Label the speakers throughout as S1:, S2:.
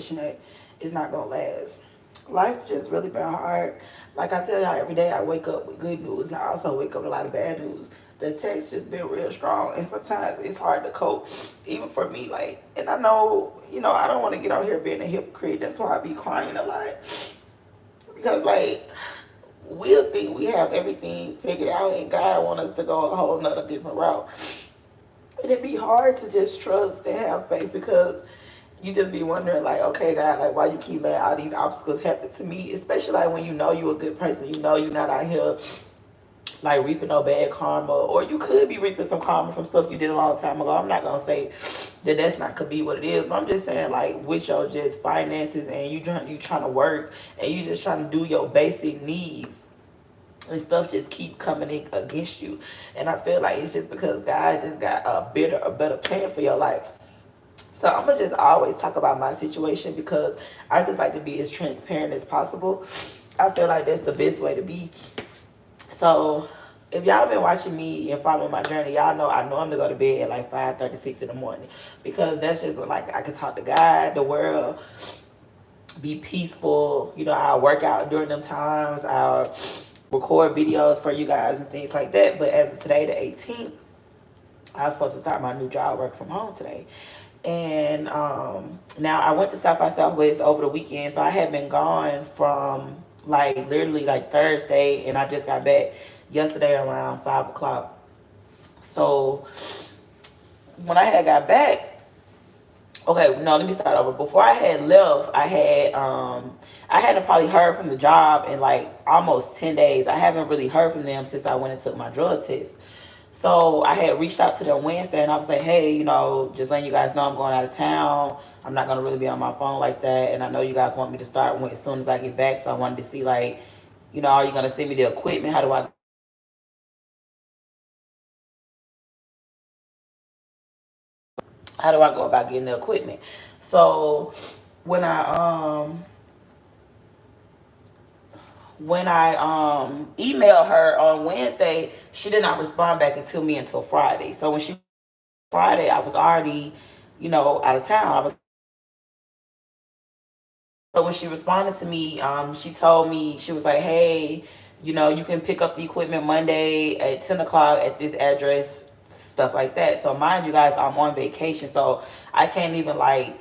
S1: situation that is not gonna last. Life just really been hard. Like I tell y'all, every day I wake up with good news, and I also wake up with a lot of bad news. The text just been real strong, and sometimes it's hard to cope, even for me. Like, and I know, I don't want to get out here being a hypocrite. That's why I be crying a lot, because like we'll think we have everything figured out, and God want us to go a whole nother different route. And it'd be hard to just trust and have faith, because you just be wondering, like, okay, God, like, why you keep letting all these obstacles happen to me? Especially like when you know you're a good person, you know you're not out here like reaping no bad karma, or you could be reaping some karma from stuff you did a long time ago. I'm not gonna say that that's not could be what it is, but I'm just saying, like, with your just finances, and you trying to work, and you just trying to do your basic needs, and stuff just keep coming in against you. And I feel like it's just because God just got a better plan for your life. So I'm gonna just always talk about my situation, because I just like to be as transparent as possible. I feel like that's the best way to be. So if y'all been watching me and following my journey, y'all know I normally go to bed at like 5:36 in the morning, because that's just like I can talk to God, the world, be peaceful. I'll work out during them times. I'll record videos for you guys and things like that. But as of today, the 18th, I was supposed to start my new job work from home today. And now I went to South by Southwest over the weekend, so I had been gone from like literally like Thursday, and I just got back yesterday around 5 o'clock. So when I had got back, okay, no, let me start over. Before I had left, I hadn't probably heard from the job in like almost 10 days. I haven't really heard from them since I went and took my drug test. So I had reached out to them Wednesday, and I was like, hey, just letting you guys know I'm going out of town. I'm not going to really be on my phone like that. And I know you guys want me to start as soon as I get back. So I wanted to see, like, are you going to send me the equipment? How do I go about getting the equipment? So when I emailed her on Wednesday, she did not respond back to me until Friday. So when she Friday, I was already, out of town. So when she responded to me, she told me, she was like, hey, you can pick up the equipment Monday at 10 o'clock at this address, stuff like that. So mind you guys, I'm on vacation, so I can't even like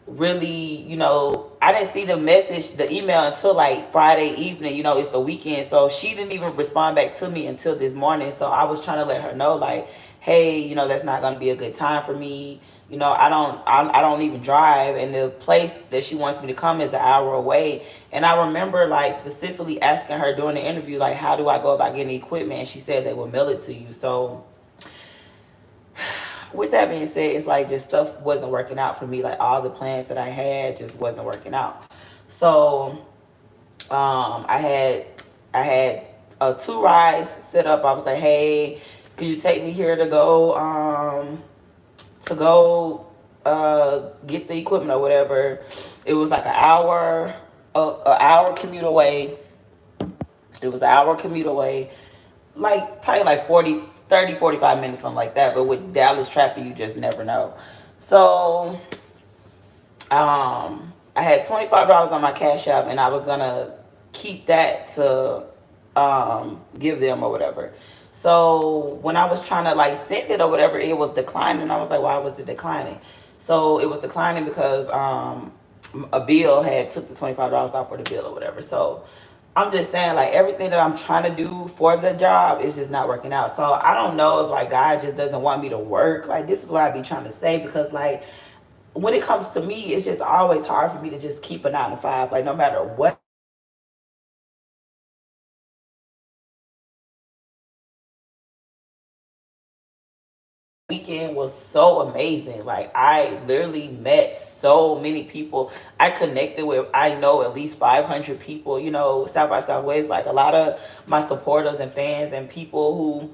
S1: really, I didn't see the email until like Friday evening. It's the weekend, so she didn't even respond back to me until this morning. So I was trying to let her know, like, hey, that's not going to be a good time for me. I don't even drive, and the place that she wants me to come is an hour away. And I remember like specifically asking her during the interview, like, how do I go about getting the equipment? And she said they will mail it to you. So with that being said, it's like just stuff wasn't working out for me. Like all the plans that I had just wasn't working out. So I had 2 rides set up. I was like, hey, could you take me here to go get the equipment or whatever? It was like an hour commute away. It was an hour commute away, like probably like 45 minutes, something like that. But with Dallas traffic, you just never know. So I had $25 on my Cash App, and I was gonna keep that to give them or whatever. So when I was trying to like send it or whatever, it was declining. I was like, why was it declining? So it was declining because a bill had took the $25 off for the bill or whatever. So I'm just saying, like, everything that I'm trying to do for the job is just not working out. So I don't know if like God just doesn't want me to work. Like, this is what I be trying to say, because like when it comes to me, it's just always hard for me to just keep a 9 to 5. Like, no matter what weekend was so amazing. Like, I literally met so many people. I connected with, I know, at least 500 people, South by Southwest. Like, a lot of my supporters and fans and people who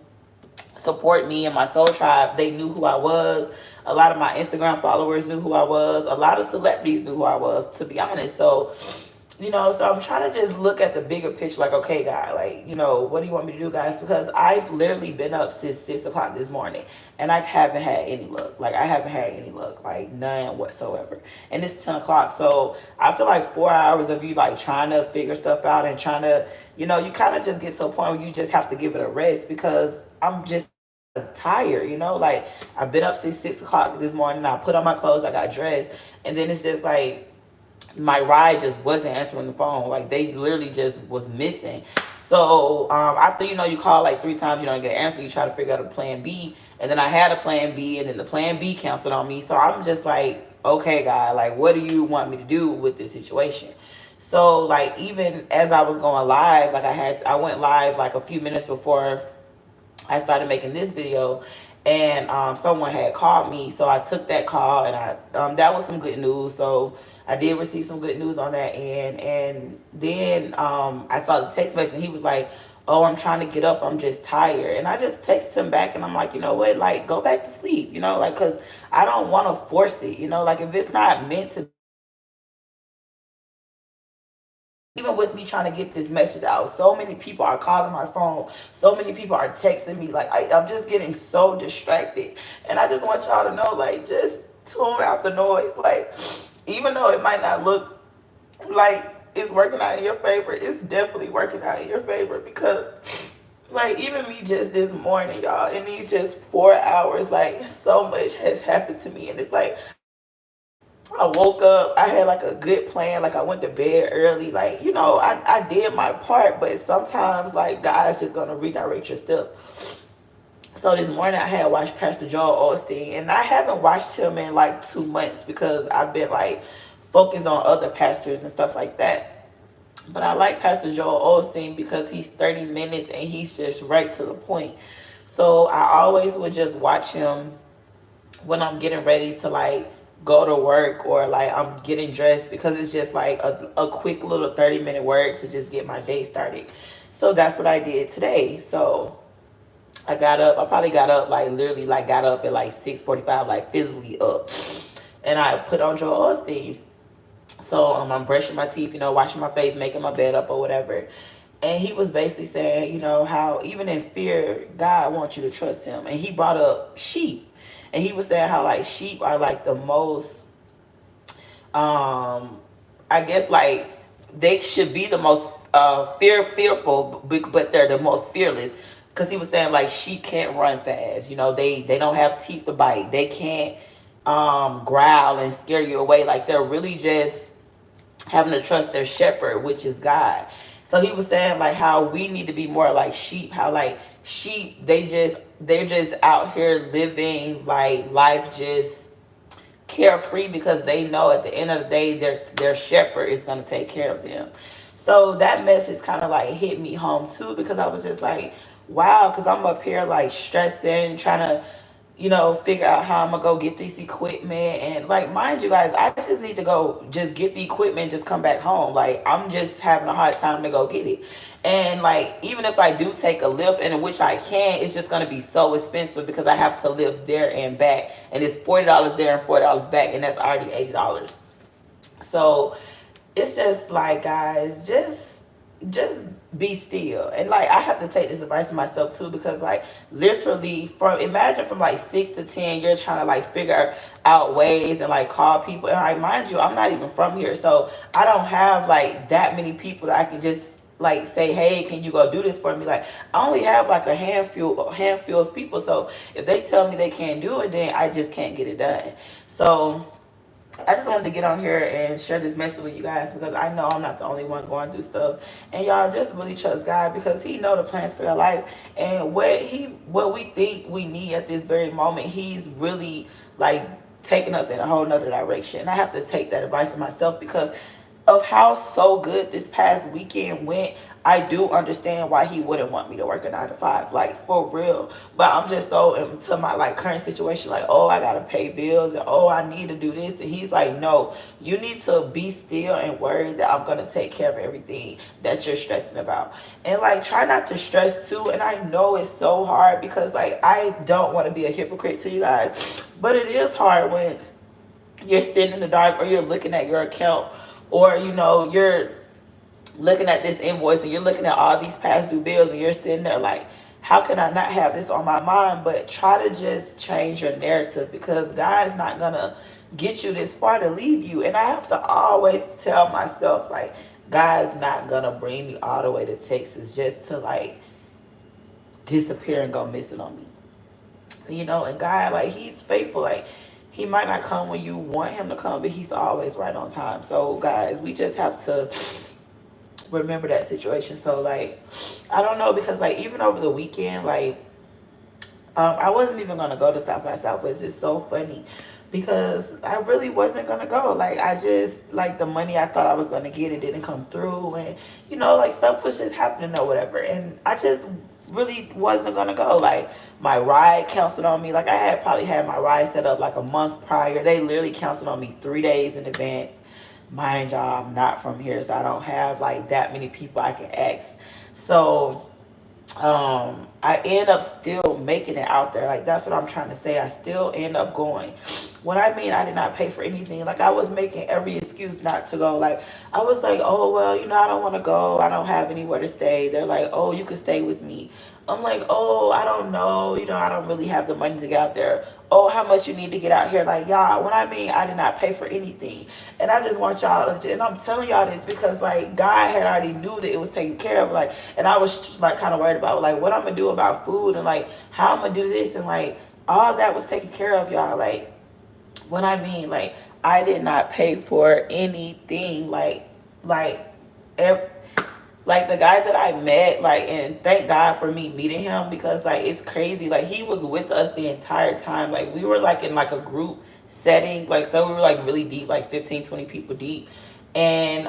S1: support me and my soul tribe, they knew who I was. A lot of my Instagram followers knew who I was. A lot of celebrities knew who I was, to be honest. So you know, so I'm trying to just look at the bigger picture, like, okay, God, like, you know, what do you want me to do, guys? Because I've literally been up since 6 o'clock this morning, and I haven't had any luck. Like, I haven't had any luck, like none whatsoever. And it's 10 o'clock, so I feel like 4 hours of you like trying to figure stuff out and trying to, you know, you kind of just get to a point where you just have to give it a rest because I'm just tired, you know, like I've been up since 6 o'clock this morning. I put on my clothes, I got dressed, and then it's just like my ride just wasn't answering the phone. Like they literally just was missing. So after you know you call like 3 times, you don't get an answer. You try to figure out a plan B, and then I had a plan B, and then the plan B canceled on me. So I'm just like, okay, God, like what do you want me to do with this situation? So like even as I was going live, like I went live like a few minutes before I started making this video, and someone had called me, so I took that call, and that was some good news. So I did receive some good news on that end, and then I saw the text message, and he was like, "Oh, I'm trying to get up. I'm just tired." And I just texted him back, and I'm like, you know what, like go back to sleep, you know, like because I don't want to force it, you know, like if it's not meant to. Even with me trying to get this message out, so many people are calling my phone, so many people are texting me, like I'm just getting so distracted. And I just want y'all to know, like, just tune out the noise. Like, even though it might not look like it's working out in your favor, it's definitely working out in your favor. Because like even me just this morning, y'all, in these just 4 hours, like so much has happened to me. And it's like I woke up, I had like a good plan, like I went to bed early, like, you know, I did my part, but sometimes like God's just gonna redirect your steps. So this morning I had watched Pastor Joel Osteen, and I haven't watched him in like 2 months because I've been like focused on other pastors and stuff like that. But I like Pastor Joel Osteen because he's 30 minutes and he's just right to the point. So I always would just watch him when I'm getting ready to like go to work or like I'm getting dressed, because it's just like a quick little 30-minute word to just get my day started. So that's what I did today. So I got up, I probably got up like literally like got up at like 6:45, like physically up. And I put on Joel Osteen. So I'm brushing my teeth, you know, washing my face, making my bed up or whatever. And he was basically saying, you know, how even in fear, God wants you to trust him. And he brought up sheep. And he was saying how like sheep are like the most, I guess like they should be the most fearful, but they're the most fearless. Because he was saying like sheep can't run fast. You know, they don't have teeth to bite. They can't growl and scare you away. Like they're really just having to trust their shepherd, which is God. So he was saying like how we need to be more like sheep, how like sheep they're just out here living like life just carefree because they know at the end of the day their shepherd is going to take care of them. So that message kind of like hit me home too, because I was just like, wow, because I'm up here like stressing, trying to, you know, figure out how I'm gonna go get this equipment. And like, mind you guys, I just need to go just get the equipment, just come back home. Like, I'm just having a hard time to go get it. And like, even if I do take a lift, and in which I can, it's just gonna be so expensive because I have to lift there and back. And it's $40 there and $40 back, and that's already $80. So it's just like, guys, just be still. And like I have to take this advice to myself too, because like literally from imagine from like 6 to 10 you're trying to like figure out ways and like call people. And like, mind you, I'm not even from here, so I don't have like that many people that I can just like say, hey, can you go do this for me? Like I only have like a handful of people, so if they tell me they can't do it, then I just can't get it done. So I just wanted to get on here and share this message with you guys, because I know I'm not the only one going through stuff. And y'all just really trust God, because he know the plans for your life. And what we think we need at this very moment, he's really like taking us in a whole nother direction. And I have to take that advice to myself because of how so good this past weekend went. I do understand why he wouldn't want me to work a 9 to 5, like for real. But I'm just so into my like current situation, like, oh, I gotta pay bills, and oh, I need to do this. And he's like, no, you need to be still and worry that I'm gonna take care of everything that you're stressing about. And like, try not to stress too. And I know it's so hard because like I don't want to be a hypocrite to you guys, but it is hard when you're sitting in the dark, or you're looking at your account, or you know looking at this invoice and you're looking at all these past due bills and you're sitting there like, how can I not have this on my mind? But try to just change your narrative, because God is not gonna get you this far to leave you. And I have to always tell myself like, God's not gonna bring me all the way to Texas just to like disappear and go missing on me. You know, and God, like, he's faithful. Like, he might not come when you want him to come, but he's always right on time. So guys, we just have to remember that situation. So like, I don't know, because like even over the weekend, like I wasn't even gonna go to South by Southwest. It's so funny because I really wasn't gonna go. Like, I just, like, the money I thought I was gonna get, it didn't come through, and you know, like, stuff was just happening or whatever, and I just really wasn't gonna go. Like, my ride canceled on me. Like, I had probably had my ride set up like a month prior. They literally canceled on me 3 days in advance. Mind y'all, I'm not from here, so I don't have like that many people I can ask. So I end up still making it out there. Like, that's what I'm trying to say. I still end up going. What I mean, I did not pay for anything. Like, I was making every excuse not to go. Like, I was like, oh, well, you know, I don't want to go. I don't have anywhere to stay. They're like, oh, you could stay with me. I'm like, oh, I don't know. You know, I don't really have the money to get out there. Oh, how much you need to get out here? Like, y'all, what I mean, I did not pay for anything. And I just want y'all to, and I'm telling y'all this because, like, God had already knew that it was taken care of. Like, and I was, like, kind of worried about, like, what I'm going to do about food and, like, how I'm going to do this. And, like, all that was taken care of, y'all. Like, what I mean, like, I did not pay for anything. Like, like the guy that I met, like, and thank God for me meeting him, because like, it's crazy. Like, he was with us the entire time. Like, we were like in like a group setting. Like, so we were like really deep, like 15, 20 people deep. And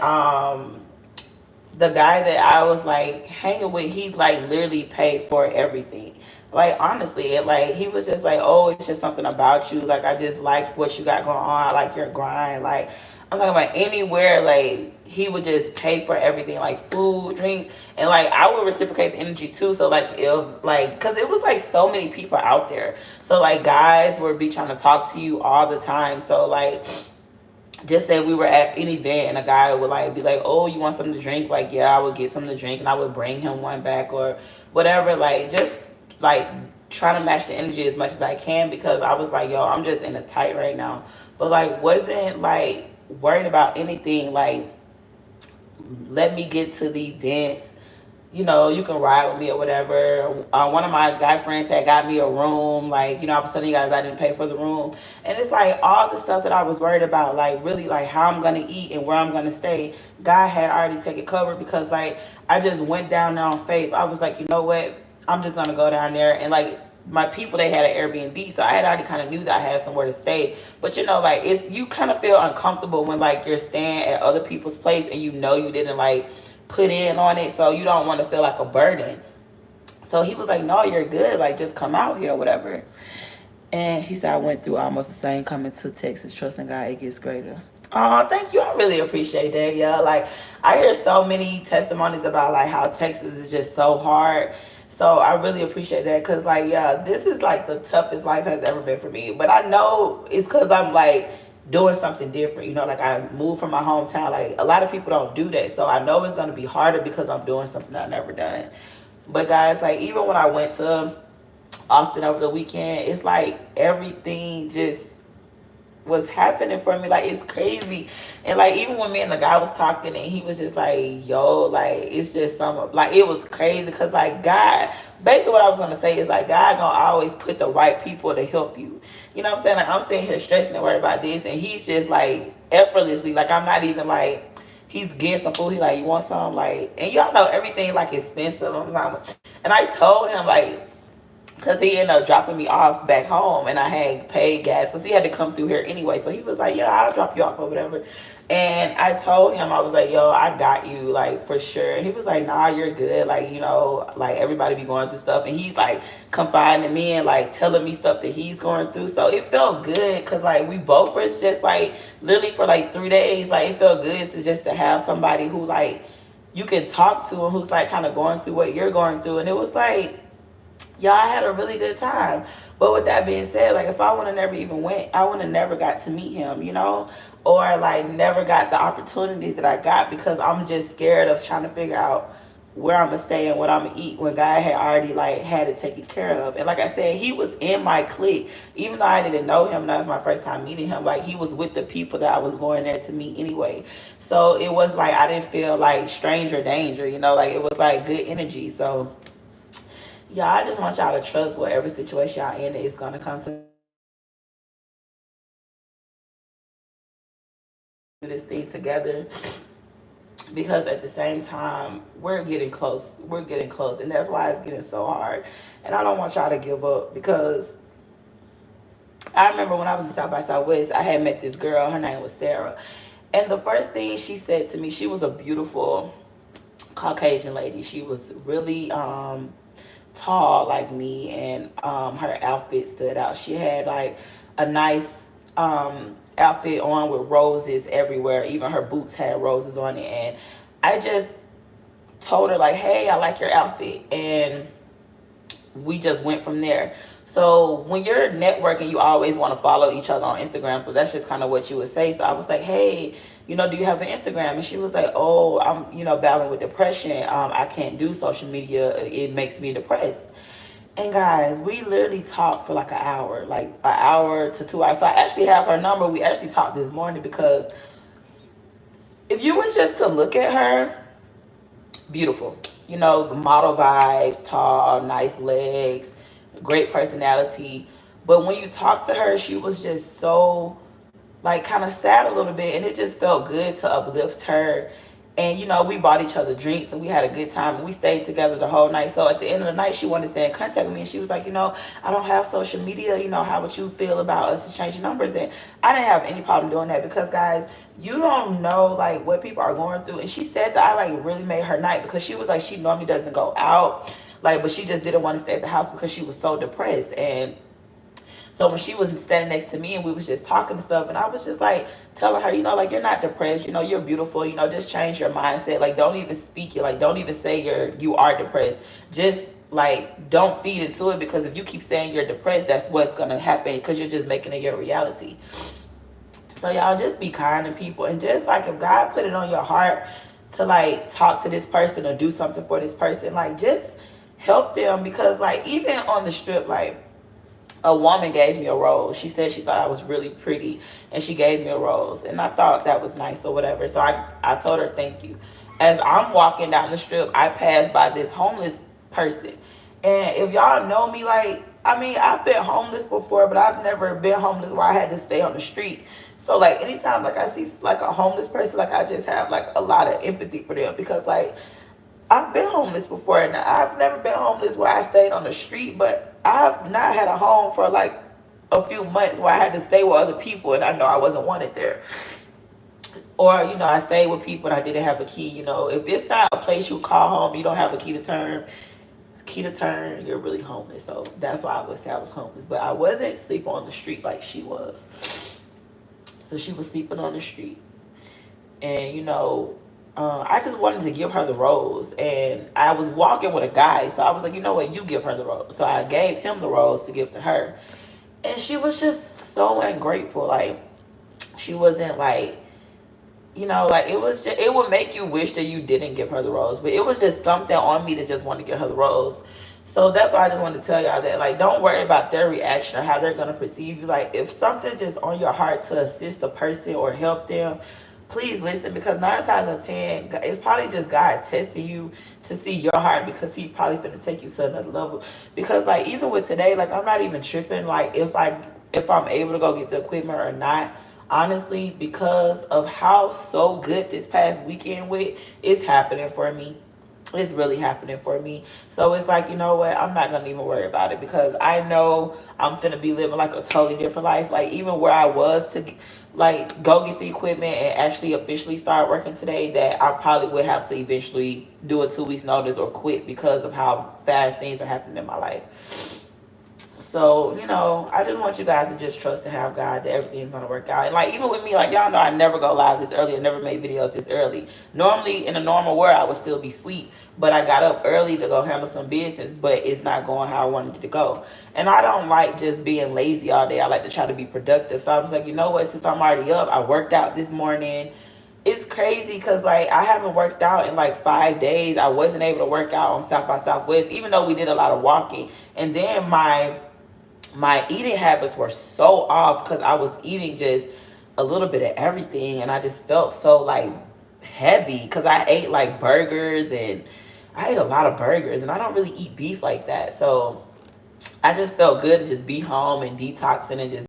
S1: the guy that I was like hanging with, he like literally paid for everything. Like, honestly, and like, he was just like, oh, it's just something about you. Like, I just like what you got going on. I like your grind. Like, I'm talking about anywhere, like, he would just pay for everything, like food, drinks, and like, I would reciprocate the energy too. So like, if like, because it was like so many people out there, so like, guys would be trying to talk to you all the time. So like, just say we were at an event and a guy would like be like, oh, you want something to drink? Like, yeah, I would get something to drink and I would bring him one back or whatever. Like, just like trying to match the energy as much as I can, because I was like, yo, I'm just in a tight right now. But like, wasn't like worried about anything. Like, let me get to the events. You know, you can ride with me or whatever. One of my guy friends had got me a room. Like, you know, I was telling you guys I didn't pay for the room. And it's like all the stuff that I was worried about, like really like how I'm going to eat and where I'm going to stay, God had already taken cover, because like I just went down there on faith. I was like, you know what? I'm just going to go down there. And like, my people, they had an Airbnb, so I had already kind of knew that I had somewhere to stay. But you know, like, it's, you kind of feel uncomfortable when like you're staying at other people's place and you know you didn't like put in on it, so you don't want to feel like a burden. So he was like, no, you're good, like, just come out here or whatever. And he said, I went through almost the same coming to Texas, trusting God it gets greater. Oh, thank you. I really appreciate that. Yeah, like, I hear so many testimonies about like how Texas is just so hard. So I really appreciate that, because like, yeah, this is like the toughest life has ever been for me. But I know it's because I'm like doing something different. You know, like, I moved from my hometown. Like, a lot of people don't do that. So I know it's going to be harder because I'm doing something I've never done. But guys, like, even when I went to Austin over the weekend, it's like everything just was happening for me. Like, it's crazy. And like, even when me and the guy was talking and he was just like, yo, like, it's just some, like, it was crazy, because like, God, basically what I was gonna say is like, God gonna always put the right people to help you. You know what I'm saying? Like, I'm sitting here stressing and worried about this, and he's just like effortlessly, like, I'm not even like, he's getting some food, he like, you want some? Like, and y'all know everything like expensive. And I told him like, because he ended up dropping me off back home, and I had paid gas because he had to come through here anyway. So he was like, yeah, I'll drop you off or whatever. And I told him, I was like, yo, I got you, like, for sure. And he was like, nah, you're good. Like, you know, like, everybody be going through stuff. And he's like confiding in me and like telling me stuff that he's going through. So it felt good, because like, we both were just like literally for like 3 days. Like, it felt good to just to have somebody who like you can talk to and who's like kind of going through what you're going through. And it was like, y'all, I had a really good time. But with that being said, like, if I would have never even went, I would have never got to meet him, you know? or like never got the opportunities that I got because I'm just scared of trying to figure out where I'm gonna stay and what I'm gonna eat when God had already like had it taken care of. And like I said, he was in my clique, even though I didn't know him. That was my first time meeting him. Like he was with the people that I was going there to meet anyway. So it was like I didn't feel like stranger danger, you know, like it was like good energy. So yeah, I just want y'all to trust whatever situation y'all in is gonna come to this thing together, because at the same time we're getting close, and that's why it's getting so hard. And I don't want y'all to give up, because I remember when I was in South by Southwest, I had met this girl. Her name was Sarah, and the first thing she said to me, she was a beautiful Caucasian lady. She was really tall like me, and her outfit stood out. She had like a nice outfit on with roses everywhere. Even her boots had roses on it. And I just told her like, hey, I like your outfit. And we just went from there. So when you're networking, you always want to follow each other on Instagram. So that's just kind of what you would say. So I was like, hey, do you have an Instagram? And she was like, oh, I'm, battling with depression. I can't do social media. It makes me depressed. And guys, we literally talked for like an hour to 2 hours. So I actually have her number. We actually talked this morning, because if you were just to look at her, beautiful, model vibes, tall, nice legs, great personality. But when you talk to her, she was just so like kind of sad a little bit, and it just felt good to uplift her. And we bought each other drinks, and we had a good time, and we stayed together the whole night. So at the end of the night, she wanted to stay in contact with me, and she was like, I don't have social media, how would you feel about us exchanging numbers? And I didn't have any problem doing that, because guys, you don't know like what people are going through. And she said that I like really made her night, because she was like, she normally doesn't go out, like, but she just didn't want to stay at the house because she was so depressed. And so when she was standing next to me, and we was just talking and stuff, and I was just like telling her, like, you're not depressed, you're beautiful, just change your mindset. Like, don't even speak it. Like, don't even say you are depressed. Just like, don't feed into it, because if you keep saying you're depressed, that's what's gonna happen, because you're just making it your reality. So y'all just be kind to people, and just like if God put it on your heart to like talk to this person or do something for this person, like just help them. Because like even on the strip, like a woman gave me a rose. She said she thought I was really pretty, and she gave me a rose, and I thought that was nice or whatever. So I told her thank you. As I'm walking down the strip, I passed by this homeless person. And if y'all know me, like, I mean, I've been homeless before, but I've never been homeless where I had to stay on the street. So like anytime like I see like a homeless person, like I just have like a lot of empathy for them, because like I've been homeless before, and I've never been homeless where I stayed on the street, but I've not had a home for like a few months where I had to stay with other people, and I know I wasn't wanted there. Or, I stayed with people and I didn't have a key. If it's not a place you call home, you don't have a key to turn, you're really homeless. So that's why I would say I was homeless. But I wasn't sleeping on the street like she was. So she was sleeping on the street. And, I just wanted to give her the rose, and I was walking with a guy, so I was like, you know what, you give her the rose. So I gave him the rose to give to her, and she was just so ungrateful. Like, she wasn't like, like it would make you wish that you didn't give her the rose, but it was just something on me to just want to give her the rose. So that's why I just wanted to tell y'all that, like, don't worry about their reaction or how they're going to perceive you. Like, if something's just on your heart to assist a person or help them, please listen, because 9 times out of 10, it's probably just God testing you to see your heart, because he probably finna take you to another level. Because like even with today, like I'm not even tripping like if I'm able to go get the equipment or not, honestly, because of how so good this past weekend went. It's happening for me. It's really happening for me. So it's like, you know what, I'm not gonna even worry about it, because I know I'm finna be living like a totally different life. Like even where I was to like go get the equipment and actually officially start working today, that I probably would have to eventually do a 2 weeks notice or quit, because of how fast things are happening in my life. So, you know, I just want you guys to just trust and have God that everything's gonna work out. And like even with me, like y'all know I never go live this early. I never make videos this early. Normally in a normal world I would still be asleep. But I got up early to go handle some business, but it's not going how I wanted it to go. And I don't like just being lazy all day. I like to try to be productive. So I was like, you know what, since I'm already up, I worked out this morning. It's crazy because like I haven't worked out in like 5 days. I wasn't able to work out on South by Southwest, even though we did a lot of walking. And then my eating habits were so off because I was eating just a little bit of everything, and I just felt so like heavy because I ate like burgers, and I ate a lot of burgers, and I don't really eat beef like that. So I just felt good to just be home and detoxing and just